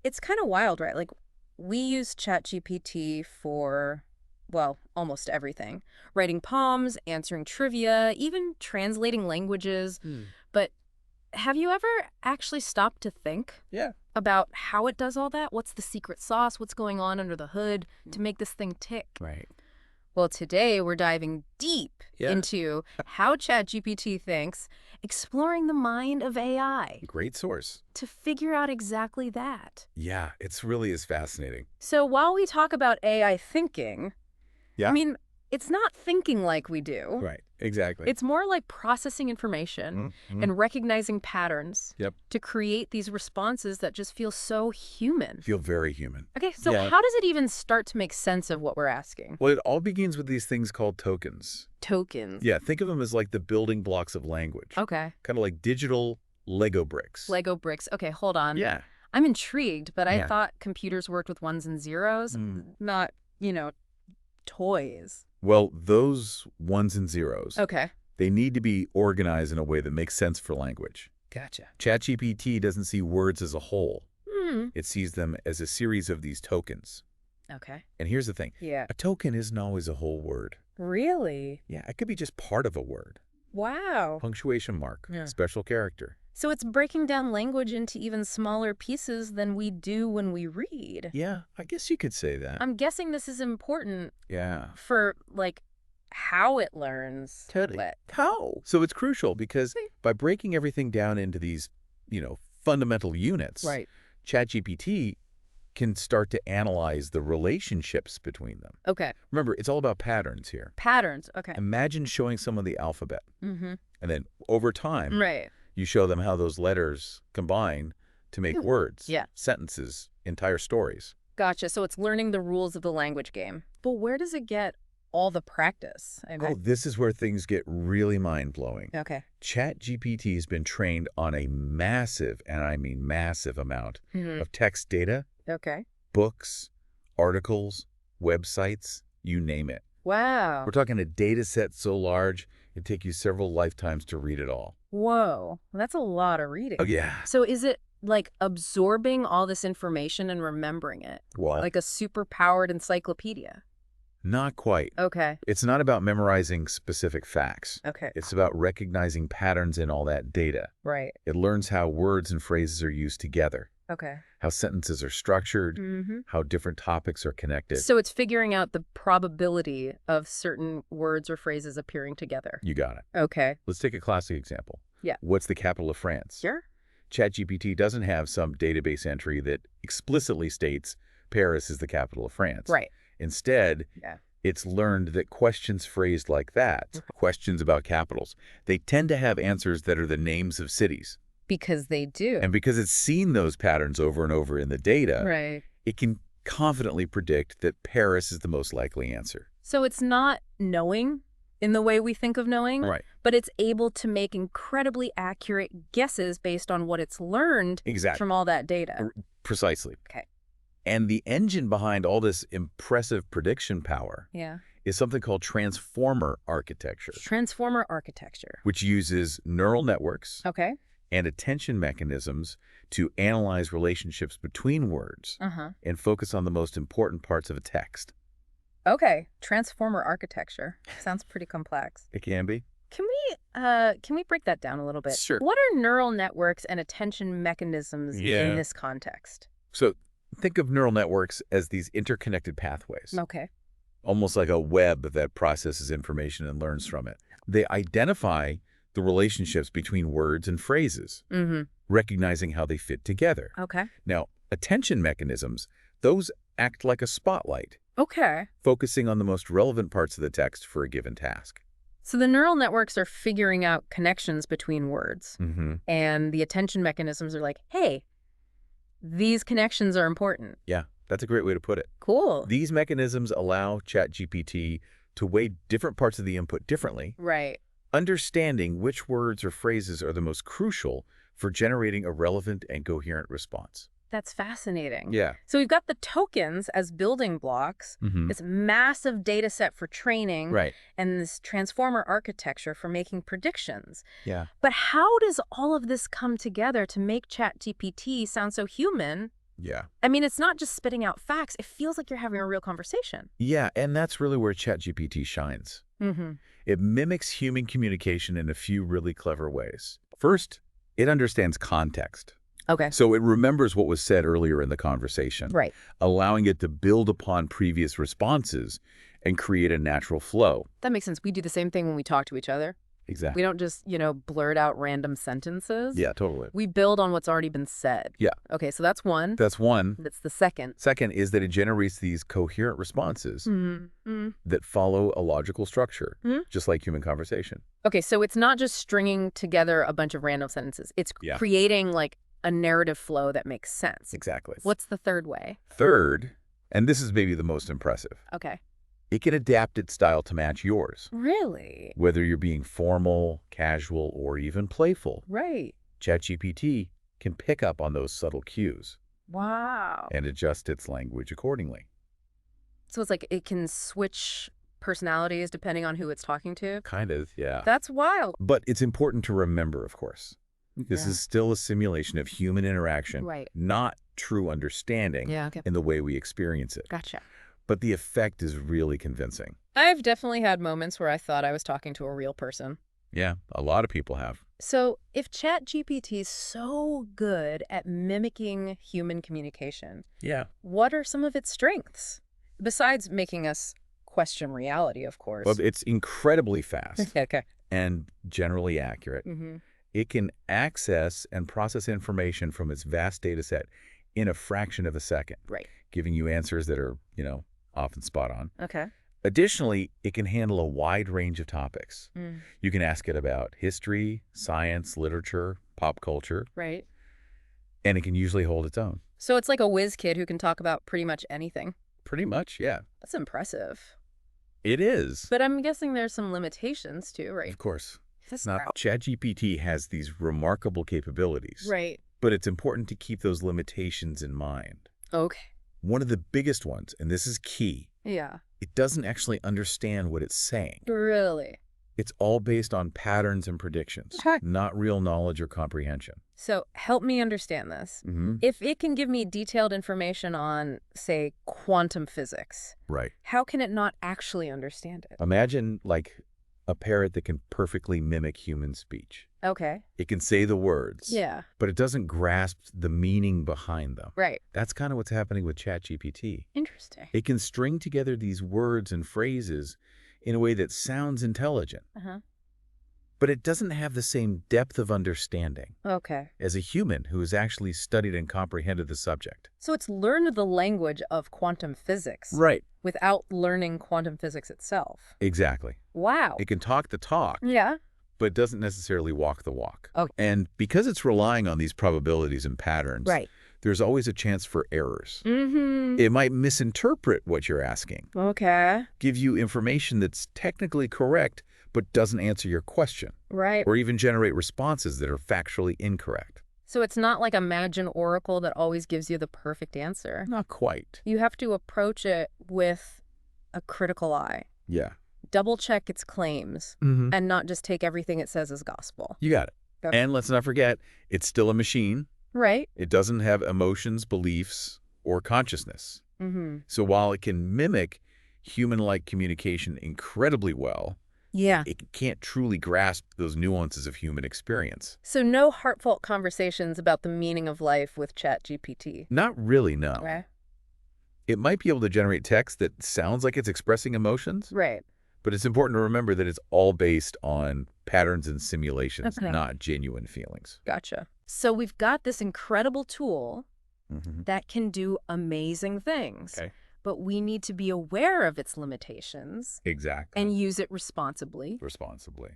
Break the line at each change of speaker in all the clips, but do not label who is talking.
it's kind of wild, right? Like, we use ChatGPT for, well, almost everything. Writing poems, answering trivia, even translating languages.
Hmm.
But have you ever actually stopped to think
Yeah.
about how it does all that? What's the secret sauce? What's going on under the hood to make this thing tick?
Right.
Well, today we're diving deep
Yeah.
into how ChatGPT thinks, exploring the mind of AI
Great source.
to figure out exactly that.
Yeah, it's really is fascinating.
So while we talk about AI thinking,
Yeah.
I mean, it's not thinking like we do.
Right. Exactly.
It's more like processing information and recognizing patterns
Yep.
to create these responses that just feel so human.
Feel very human.
Okay, so
Yeah.
how does it even start to make sense of what we're asking?
Well, it all begins with these things called tokens.
Tokens.
Yeah, think of them as like the building blocks of language.
Okay.
Kind of like digital Lego bricks.
Lego bricks. Okay, hold on.
Yeah.
I'm intrigued, but I
Yeah.
thought computers worked with ones and zeros, not, toys.
Well, those ones and zeros,
Okay.
they need to be organized in a way that makes sense for language.
Gotcha.
ChatGPT doesn't see words as a whole.
Hmm.
It sees them as a series of these tokens.
Okay.
And here's the thing.
Yeah.
A token isn't always a whole word.
Really?
Yeah, it could be just part of a word.
Wow.
Punctuation mark,
Yeah.
special character.
So it's breaking down language into even smaller pieces than we do when we read.
Yeah, I guess you could say that.
I'm guessing this is important
Yeah.
for, how it learns.
How? So it's crucial because by breaking everything down into these, fundamental units,
Right.
ChatGPT can start to analyze the relationships between them.
Okay.
Remember, it's all about patterns here.
Patterns. Okay.
Imagine showing someone the alphabet,
Mm-hmm.
and then over time,
Right.
you show them how those letters combine to make words,
Yeah.
sentences, entire stories.
Gotcha. So it's learning the rules of the language game. But where does it get all the practice?
Oh, this is where things get really mind-blowing.
Okay.
ChatGPT has been trained on a massive, and I mean massive amount
Mm-hmm.
of text data,
Okay.
books, articles, websites, you name it.
Wow.
We're talking a data set so large, it'd take you several lifetimes to read it all.
Whoa. That's a lot of reading.
Oh, yeah.
So is it like absorbing all this information and remembering it?
What?
Like a super-powered encyclopedia?
Not quite.
Okay.
It's not about memorizing specific facts.
Okay.
It's about recognizing patterns in all that data.
Right.
It learns how words and phrases are used together,
Okay.
how sentences are structured,
Mm-hmm.
how different topics are connected.
So it's figuring out the probability of certain words or phrases appearing together.
You got it.
Okay.
Let's take a classic example.
Yeah.
What's the capital of France?
Sure.
ChatGPT doesn't have some database entry that explicitly states Paris is the capital of France.
Right.
Instead,
Yeah.
it's learned that questions phrased like that, questions about capitals, they tend to have answers that are the names of cities.
Because they do.
And because it's seen those patterns over and over in the data,
Right.
it can confidently predict that Paris is the most likely answer.
So it's not knowing in the way we think of knowing,
Right.
but it's able to make incredibly accurate guesses based on what it's learned
Exactly.
from all that data.
Precisely.
Okay.
And the engine behind all this impressive prediction power
Yeah.
is something called transformer architecture,
Transformer architecture.
which uses neural networks
Okay.
and attention mechanisms to analyze relationships between words
Uh-huh.
and focus on the most important parts of a text.
Okay. Transformer architecture. Sounds pretty complex.
It can be.
Can we break that down a little bit?
Sure.
What are neural networks and attention mechanisms
Yeah.
in this context?
So think of neural networks as these interconnected pathways,
Okay.
almost like a web that processes information and learns from it. They identify the relationships between words and phrases,
Mm-hmm.
recognizing how they fit together.
Okay.
Now, attention mechanisms, those act like a spotlight,
Okay.
focusing on the most relevant parts of the text for a given task.
So the neural networks are figuring out connections between words,
Mm-hmm.
and the attention mechanisms are like, hey, these connections are important.
Yeah, that's a great way to put it.
Cool.
These mechanisms allow ChatGPT to weigh different parts of the input differently,
Right.
understanding which words or phrases are the most crucial for generating a relevant and coherent response.
That's fascinating.
Yeah.
So we've got the tokens as building blocks,
Mm-hmm.
this massive data set for training,
Right.
and this transformer architecture for making predictions.
Yeah.
But how does all of this come together to make ChatGPT sound so human
Yeah.
I mean, it's not just spitting out facts. It feels like you're having a real conversation.
Yeah, and that's really where ChatGPT shines.
Mm-hmm.
It mimics human communication in a few really clever ways. First, it understands context.
Okay.
So it remembers what was said earlier in the conversation,
Right.
allowing it to build upon previous responses and create a natural flow.
That makes sense. We do the same thing when we talk to each other. We
Exactly.
don't just, blurt out random sentences.
Yeah, totally.
We build on what's already been said.
Yeah,
Okay, so that's one.
that's one.
That's the second.
Second is that it generates these coherent responses
Mm-hmm.
that follow a logical structure,
Mhm.
just like human conversation.
Okay, so it's not just stringing together a bunch of random sentences. It's
Yeah.
creating like a narrative flow that makes sense.
Exactly.
What's the third way?
Third, and this is maybe the most impressive,
Okay.
it can adapt its style to match yours.
Really?
Whether you're being formal, casual, or even playful,
Right.
ChatGPT can pick up on those subtle cues
Wow.
and adjust its language accordingly.
So it's like it can switch personalities depending on who it's talking to?
Kind of, yeah.
That's wild.
But it's important to remember, of course, this
Yeah.
is still a simulation of human interaction,
Right.
not true understanding
Yeah, okay.
in the way we experience it.
Gotcha.
But the effect is really convincing.
I've definitely had moments where I thought I was talking to a real person.
Yeah, a lot of people have.
So if ChatGPT is so good at mimicking human communication,
Yeah.
what are some of its strengths? Besides making us question reality, of course.
Well, it's incredibly fast
Okay.
and generally accurate.
Mm-hmm.
It can access and process information from its vast data set in a fraction of a second,
Right.
giving you answers that are, often spot on.
Okay.
Additionally, it can handle a wide range of topics.
Mm.
You can ask it about history, science, literature, pop culture,
Right.
and it can usually hold its own.
So it's like a whiz kid who can talk about pretty much anything.
Pretty much, yeah.
That's impressive.
It is.
But I'm guessing there's some limitations too, right?
Of course.
That's
Now, ChatGPT has these remarkable capabilities,
right.
but it's important to keep those limitations in mind.
Okay.
One of the biggest ones, and this is key,
Yeah.
it doesn't actually understand what it's saying.
Really?
It's all based on patterns and predictions,
Okay.
not real knowledge or comprehension.
So help me understand this.
Mm-hmm.
If it can give me detailed information on, say, quantum physics,
Right.
how can it not actually understand it?
Imagine, like, a parrot that can perfectly mimic human speech.
Okay.
It can say the words,
Yeah.
but it doesn't grasp the meaning behind them.
Right.
That's kind of what's happening with ChatGPT.
Interesting.
It can string together these words and phrases in a way that sounds intelligent,
Uh-huh.
but it doesn't have the same depth of understanding
Okay.
as a human who has actually studied and comprehended the subject.
So it's learned the language of quantum physics
Right.
without learning quantum physics itself.
Exactly.
Wow.
It can talk the talk,
Yeah.
but doesn't necessarily walk the walk.
Okay.
And because it's relying on these probabilities and patterns,
Right.
there's always a chance for errors.
Mm-hmm.
It might misinterpret what you're asking,
Okay.
give you information that's technically correct, but doesn't answer your question,
Right.
or even generate responses that are factually incorrect.
So it's not like a Imagine Oracle that always gives you the perfect answer.
Not quite.
You have to approach it with a critical eye.
Yeah.
Double check its claims
Mm-hmm.
and not just take everything it says as gospel.
You got it.
Okay.
And let's not forget, it's still a machine.
Right.
It doesn't have emotions, beliefs, or consciousness.
Mm-hmm.
So while it can mimic human-like communication incredibly well,
Yeah.
it can't truly grasp those nuances of human experience.
So no heartfelt conversations about the meaning of life with ChatGPT.
Not really, no.
Right.
It might be able to generate text that sounds like it's expressing emotions,
Right.
but it's important to remember that it's all based on patterns and simulations,
Okay.
not genuine feelings.
Gotcha. So we've got this incredible tool
Mm-hmm.
that can do amazing things.
Okay.
But we need to be aware of its limitations
Exactly.
and use it responsibly.
Responsibly.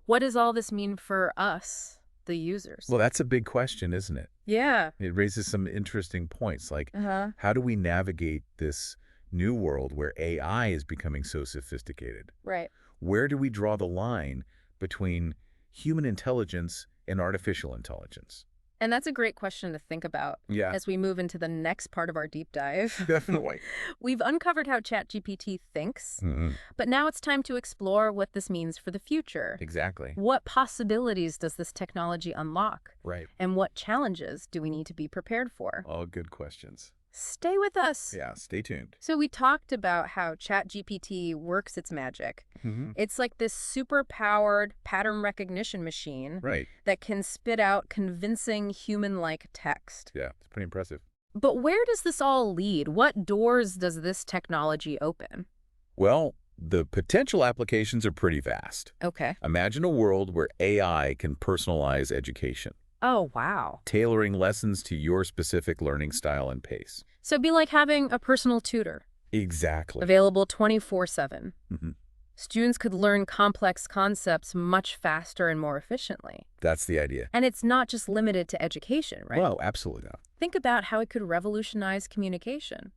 What does all this mean for us, the users?
Well, that's a big question, isn't it?
Yeah.
It raises some interesting points, like
Uh-huh.
how do we navigate this new world where AI is becoming so sophisticated?
Right.
Where do we draw the line between human intelligence and artificial intelligence?
And that's a great question to think about
Yeah,
as we move into the next part of our deep dive.
definitely.
We've uncovered how ChatGPT thinks,
Hmm.
but now it's time to explore what this means for the future.
Exactly.
What possibilities does this technology unlock?
Right.
And what challenges do we need to be prepared for?
All good questions.
Stay with us.
Yeah, stay tuned.
So we talked about how ChatGPT works its magic.
Hmm.
It's like this super-powered pattern recognition machine
Right.
that can spit out convincing human-like text.
Yeah, it's pretty impressive.
But where does this all lead? What doors does this technology open?
Well, the potential applications are pretty vast.
Okay.
Imagine a world where AI can personalize education,
Oh, wow.
tailoring lessons to your specific learning style and pace.
So it'd be like having a personal tutor,
Exactly.
available 24/7.
Hmm.
Students could learn complex concepts much faster and more efficiently.
That's the idea.
And it's not just limited to education, right?
Well, absolutely not.
Think about how it could revolutionize communication.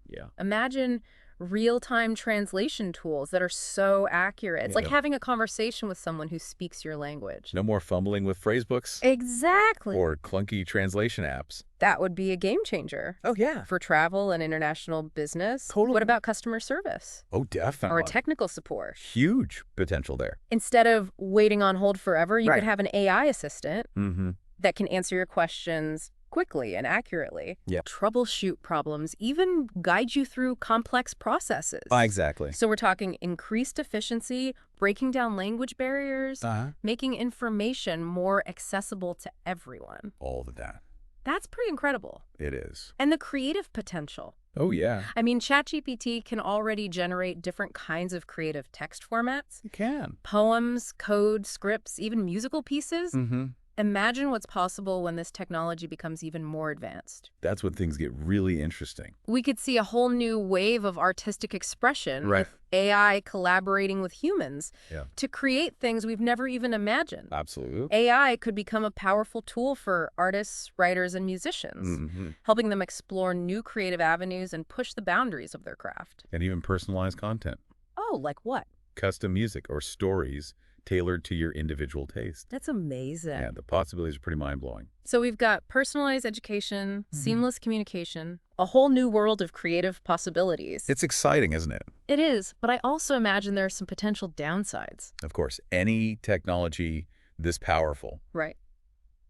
Yeah.
Imagine real-time translation tools that are so accurate. It's like
Yeah.
having a conversation with someone who speaks your language.
No more fumbling with phrasebooks
Exactly.
or clunky translation apps.
That would be a game changer
Oh, yeah.
for travel and international business.
Totally.
What about customer service
Oh, definitely.
or technical support?
Huge potential there.
Instead of waiting on hold forever, you
Right.
could have an AI assistant
Mm-hmm.
that can answer your questions quickly and accurately,
Yep.
troubleshoot problems, even guide you through complex processes.
Exactly.
So we're talking increased efficiency, breaking down language barriers,
Uh-huh.
making information more accessible to everyone.
All of that.
That's pretty incredible.
It is.
And the creative potential.
Oh, yeah.
I mean, ChatGPT can already generate different kinds of creative text formats.
You can.
Poems, code, scripts, even musical pieces.
Mm-hmm.
Imagine what's possible when this technology becomes even more advanced.
That's when things get really interesting.
We could see a whole new wave of artistic expression
Right.
with AI collaborating with humans
Yeah.
to create things we've never even imagined.
Absolutely.
AI could become a powerful tool for artists, writers, and musicians,
Mm-hmm.
helping them explore new creative avenues and push the boundaries of their craft.
And even personalized content.
Oh, like what?
Custom music or stories tailored to your individual taste.
That's amazing.
Yeah, the possibilities are pretty mind-blowing.
So we've got personalized education,
Mhm.
seamless communication, a whole new world of creative possibilities.
It's exciting, isn't it?
It is, but I also imagine there are some potential downsides.
Of course, any technology this powerful
Right.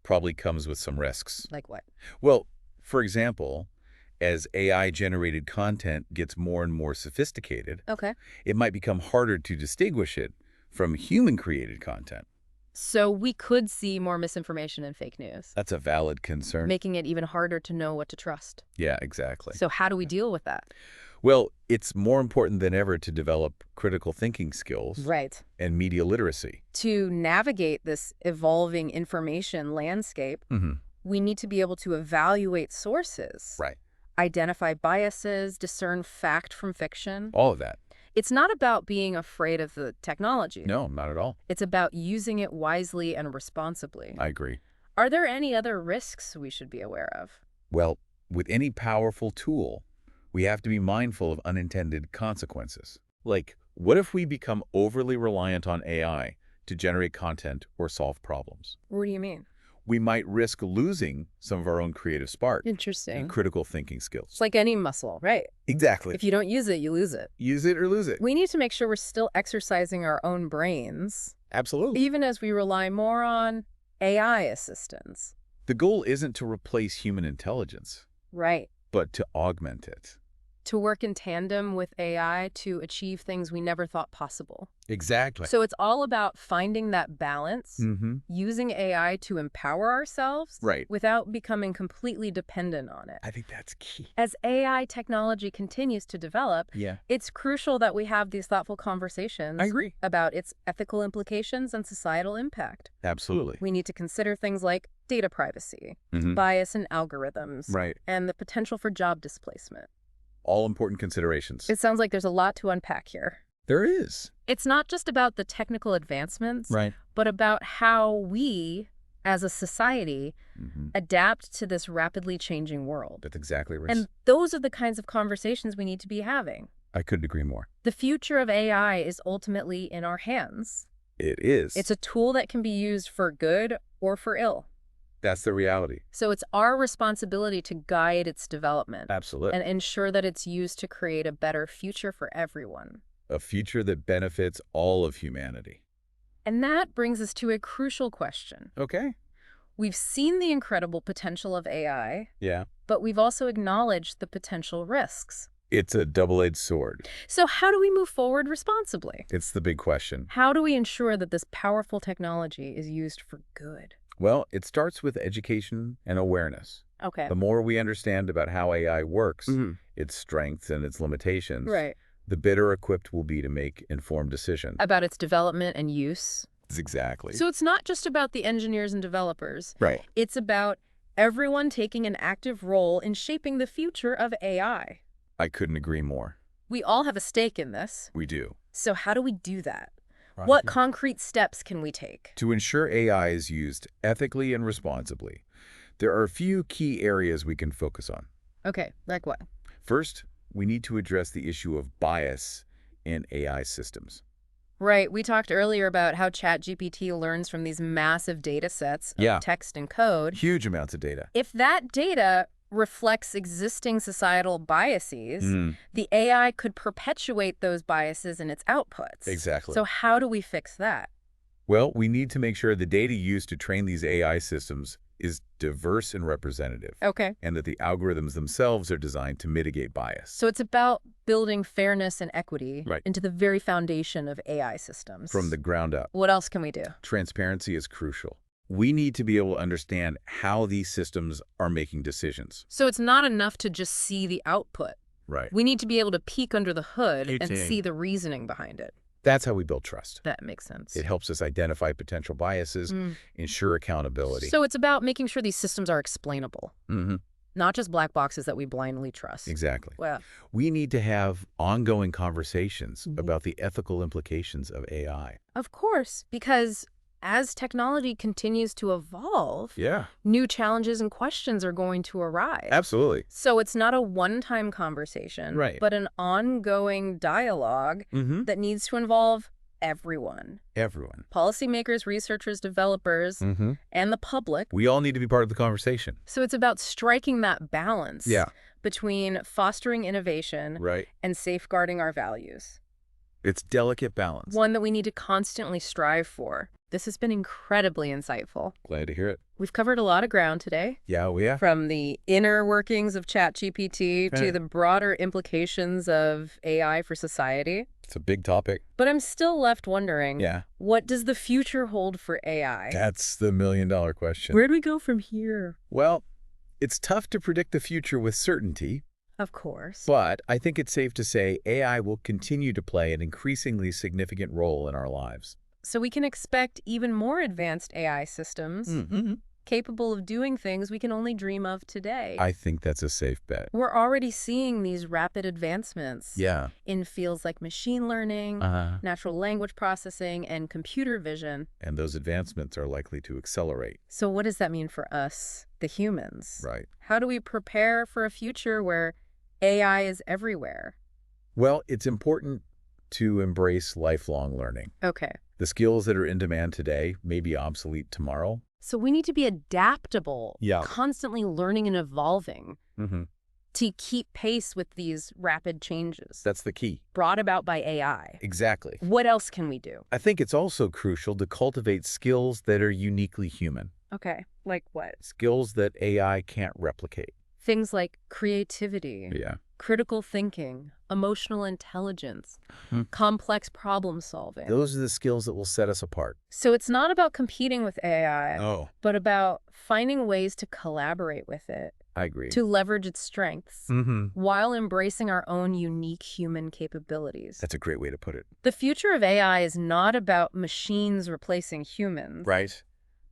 probably comes with some risks.
Like what?
Well, for example, as AI-generated content gets more and more sophisticated,
Okay.
it might become harder to distinguish it from human-created content.
So we could see more misinformation and fake news,
That's a valid concern.
making it even harder to know what to trust.
Yeah, exactly.
So how do we deal with that?
Well, it's more important than ever to develop critical thinking skills
Right.
and media literacy.
To navigate this evolving information landscape,
Mm-hmm.
we need to be able to evaluate sources,
Right.
identify biases, discern fact from fiction.
All of that.
It's not about being afraid of the technology.
No, not at all.
It's about using it wisely and responsibly.
I agree.
Are there any other risks we should be aware of?
Well, with any powerful tool, we have to be mindful of unintended consequences. Like, what if we become overly reliant on AI to generate content or solve problems?
What do you mean?
We might risk losing some of our own creative spark
Interesting.
and critical thinking skills.
It's like any muscle, right?
Exactly.
If you don't use it, you lose it.
Use it or lose it.
We need to make sure we're still exercising our own brains,
Absolutely.
even as we rely more on AI assistance.
The goal isn't to replace human intelligence,
Right.
but to augment it.
To work in tandem with AI to achieve things we never thought possible.
Exactly.
So it's all about finding that balance,
Mm-hmm.
using AI to empower ourselves
Right.
without becoming completely dependent on it.
I think that's key.
As AI technology continues to develop,
Yeah.
it's crucial that we have these thoughtful conversations
I agree.
about its ethical implications and societal impact.
Absolutely.
We need to consider things like data privacy,
Mhm.
bias in algorithms,
Right.
and the potential for job displacement.
All important considerations.
It sounds like there's a lot to unpack here.
There is.
It's not just about the technical advancements,
Right.
but about how we, as a society,
Mm-hmm.
adapt to this rapidly changing world.
That's exactly right.
And those are the kinds of conversations we need to be having.
I couldn't agree more.
The future of AI is ultimately in our hands.
It is.
It's a tool that can be used for good or for ill.
That's the reality.
So it's our responsibility to guide its development
Absolutely.
and ensure that it's used to create a better future for everyone.
A future that benefits all of humanity.
And that brings us to a crucial question.
Okay.
We've seen the incredible potential of AI,
Yeah.
but we've also acknowledged the potential risks.
It's a double-edged sword.
So how do we move forward responsibly?
It's the big question.
How do we ensure that this powerful technology is used for good?
Well, it starts with education and awareness.
Okay.
The more we understand about how AI works,
Mhm.
its strengths and its limitations,
Right.
the better equipped we'll be to make informed decisions.
About its development and use.
Exactly.
So it's not just about the engineers and developers.
Right.
It's about everyone taking an active role in shaping the future of AI.
I couldn't agree more.
We all have a stake in this.
We do.
So how do we do that?
Right.
What concrete steps can we take?
To ensure AI is used ethically and responsibly, there are a few key areas we can focus on.
Okay, like what?
First, we need to address the issue of bias in AI systems.
Right, we talked earlier about how ChatGPT learns from these massive data sets of
Yeah.
text and code.
Huge amounts of data.
If that data reflects existing societal biases,
Mm,
the AI could perpetuate those biases in its outputs.
exactly.
So how do we fix that?
Well, we need to make sure the data used to train these AI systems is diverse and representative,
Okay.
and that the algorithms themselves are designed to mitigate bias.
So it's about building fairness and equity
Right.
into the very foundation of AI systems.
From the ground up,
What else can we do?
transparency is crucial. We need to be able to understand how these systems are making decisions.
So it's not enough to just see the output.
Right.
We need to be able to peek under the hood and
It's-
see the reasoning behind it.
That's how we build trust.
That makes sense.
It helps us identify potential biases, ensure accountability.
So it's about making sure these systems are explainable,
Mm-hmm.
not just black boxes that we blindly trust.
Exactly.
Well,
We need to have ongoing conversations about the ethical implications of AI.
of course, because as technology continues to evolve,
Yeah,
new challenges and questions are going to arise.
absolutely.
So it's not a one-time conversation,
Right.
but an ongoing dialogue
Mm-hmm.
that needs to involve everyone.
Everyone.
Policymakers, researchers, developers,
Mm-hmm.
and the public.
We all need to be part of the conversation.
So it's about striking that balance
Yeah.
between fostering innovation
Right.
and safeguarding our values.
It's delicate balance.
One that we need to constantly strive for. This has been incredibly insightful.
Glad to hear it.
We've covered a lot of ground today,
Yeah, we have.
from the inner workings of ChatGPT to
Right.
the broader implications of AI for society.
It's a big topic.
But I'm still left wondering,
Yeah.
what does the future hold for AI?
That's the million-dollar question.
Where do we go from here?
Well, it's tough to predict the future with certainty,
Of course.
but I think it's safe to say AI will continue to play an increasingly significant role in our lives.
So we can expect even more advanced AI systems
Mm-hmm.
capable of doing things we can only dream of today.
I think that's a safe bet.
We're already seeing these rapid advancements
Yeah.
in fields like machine learning, natural language processing, and computer vision.
And those advancements are likely to accelerate.
So what does that mean for us, the humans?
Right.
How do we prepare for a future where AI is everywhere?
Well, it's important to embrace lifelong learning.
Okay.
The skills that are in demand today may be obsolete tomorrow.
So we need to be adaptable,
Yeah.
constantly learning and evolving
Mm-hmm.
to keep pace with these rapid changes
That's the key.
brought about by AI.
Exactly.
What else can we do?
I think it's also crucial to cultivate skills that are uniquely human,
Okay, like what?
skills that AI can't replicate.
Things like creativity,
Yeah.
critical thinking, emotional intelligence,
Hmm.
complex problem solving.
Those are the skills that will set us apart.
So it's not about competing with AI,
Oh,
but about finding ways to collaborate with it,
I agree.
to leverage its strengths,
Mm-hmm.
while embracing our own unique human capabilities.
That's a great way to put it.
The future of AI is not about machines replacing humans,
Right.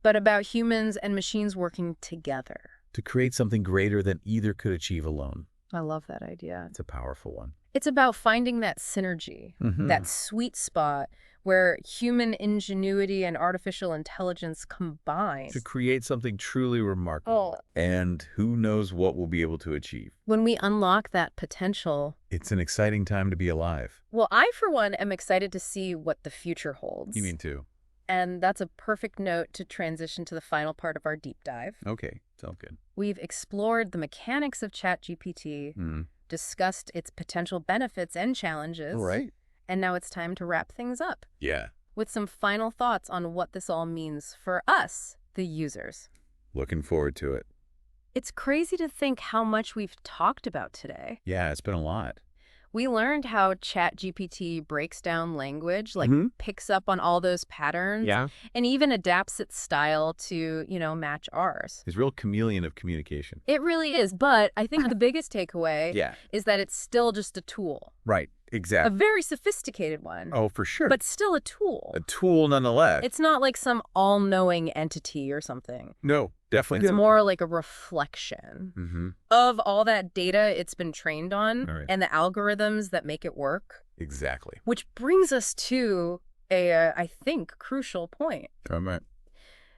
but about humans and machines working together.
To create something greater than either could achieve alone.
I love that idea.
It's a powerful one.
It's about finding that synergy,
Mhm.
that sweet spot where human ingenuity and artificial intelligence combine.
To create something truly remarkable.
Oh.
And who knows what we'll be able to achieve.
When we unlock that potential,
It's an exciting time to be alive.
well, I, for one, am excited to see what the future holds.
You mean too?
And that's a perfect note to transition to the final part of our deep dive.
Okay, sounds good.
We've explored the mechanics of ChatGPT, discussed its potential benefits and challenges,
Right.
and now it's time to wrap things up
Yeah.
with some final thoughts on what this all means for us, the users.
Looking forward to it.
It's crazy to think how much we've talked about today.
Yeah, it's been a lot.
We learned how ChatGPT breaks down language, like
Mhm.
picks up on all those patterns,
Yeah.
and even adapts its style to, match ours.
He's a real chameleon of communication.
It really is, but I think the biggest takeaway
Yeah.
is that it's still just a tool.
Right.
A
Exactly.
very sophisticated one,
Oh, for sure.
but still a tool.
A tool nonetheless.
It's not like some all-knowing entity or something.
No, definitely.
It's more like a reflection
Mm-hmm.
of all that data it's been trained on
All right.
and the algorithms that make it work.
Exactly.
Which brings us to a, I think, crucial point.
Right.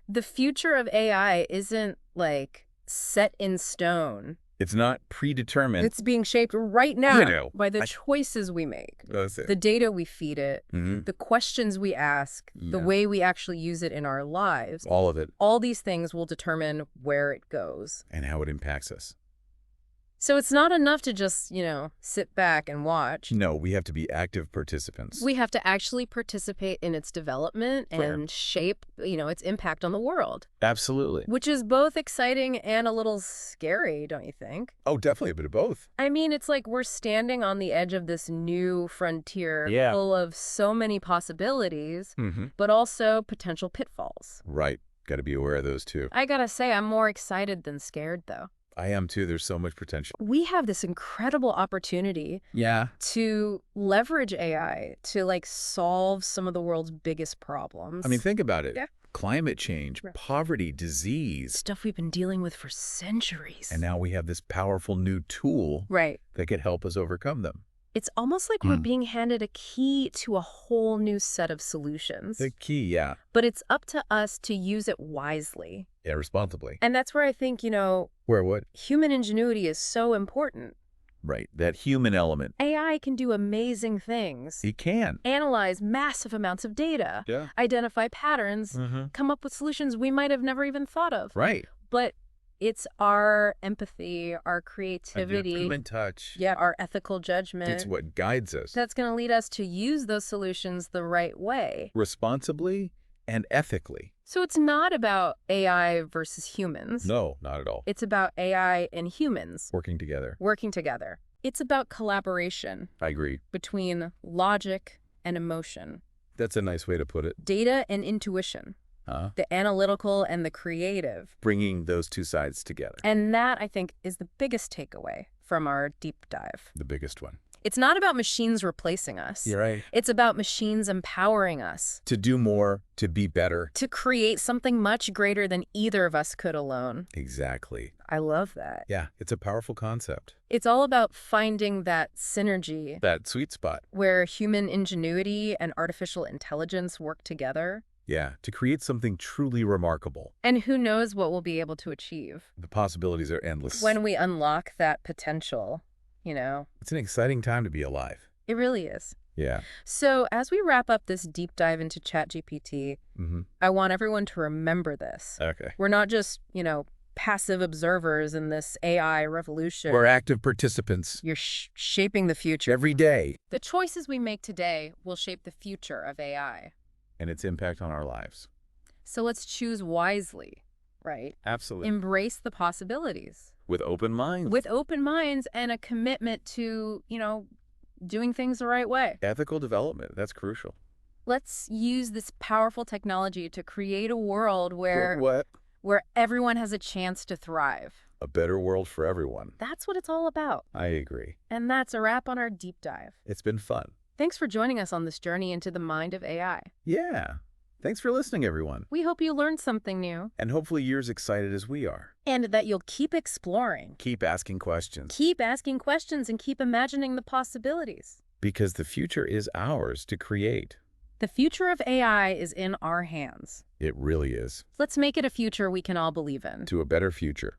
The future of AI isn't, like, set in stone.
It's not predetermined.
It's being shaped right now
You know,
by the choices we make,
That's it.
the data we feed it,
Mhm.
the questions we ask, the
Yeah.
way we actually use it in our lives.
All of it.
All these things will determine where it goes.
And how it impacts us.
So it's not enough to just, sit back and watch.
No, we have to be active participants.
We have to actually participate in its development and shape, its impact on the world,
Absolutely.
which is both exciting and a little scary, don't you think?
Oh, definitely a bit of both.
I mean, it's like we're standing on the edge of this new frontier
Yeah.
full of so many possibilities,
Mm-hmm.
but also potential pitfalls.
Right. Got to be aware of those too.
I gotta say, I'm more excited than scared, though.
I am too. There's so much potential.
We have this incredible opportunity
Yeah.
to leverage AI to, like, solve some of the world's biggest problems.
I mean, think about it.
Yeah.
Climate change,
Right.
poverty, disease.
Stuff we've been dealing with for centuries.
And now we have this powerful new tool
Right.
that could help us overcome them.
It's almost like we're being handed a key to a whole new set of solutions.
The key, yeah.
But it's up to us to use it wisely.
Yeah, responsibly.
And that's where I think,
Where what?
human ingenuity is so important.
Right. That human element.
AI can do amazing things.
He can.
Analyze massive amounts of data.
Yeah.
Identify patterns.
Mm-hmm.
Come up with solutions we might have never even thought of.
Right.
But it's our empathy, our creativity,
Human touch.
yeah, our ethical judgment.
It's what guides us.
That's going to lead us to use those solutions the right way.
Responsibly and ethically.
So it's not about AI versus humans.
No, not at all.
It's about AI and humans
Working together.
working together. It's about collaboration
I agree.
between logic and emotion,
That's a nice way to put it.
data and intuition,
Huh?
the analytical and the creative.
Bringing those two sides together.
And that, I think, is the biggest takeaway from our deep dive.
The biggest one.
It's not about machines replacing us.
You're right.
It's about machines empowering us
To do more, to be better.
to create something much greater than either of us could alone.
Exactly.
I love that.
Yeah, it's a powerful concept.
It's all about finding that synergy
That sweet spot.
where human ingenuity and artificial intelligence work together.
Yeah, to create something truly remarkable.
And who knows what we'll be able to achieve
The possibilities are endless.
when we unlock that potential,
It's an exciting time to be alive.
It really is.
Yeah.
So as we wrap up this deep dive into ChatGPT,
Mm-hmm.
I want everyone to remember this.
Okay.
We're not just, passive observers in this AI revolution.
We're active participants
You're shaping the future.
every day.
The choices we make today will shape the future of AI.
And its impact on our lives.
So let's choose wisely, right?
Absolutely.
Embrace the possibilities
With open minds.
with open minds and a commitment to, doing things the right way.
Ethical development. That's crucial.
Let's use this powerful technology to create a world where everyone has a chance to thrive.
A better world for everyone.
That's what it's all about.
I agree.
And that's a wrap on our deep dive.
It's been fun.
Thanks for joining us on this journey into the mind of AI.
Yeah. Thanks for listening, everyone.
We hope you learned something new
And hopefully you're as excited as we are.
and that you'll keep exploring.
Keep asking questions.
Keep asking questions and keep imagining the possibilities.
Because the future is ours to create.
The future of AI is in our hands.
It really is.
Let's make it a future we can all believe in.
To a better future.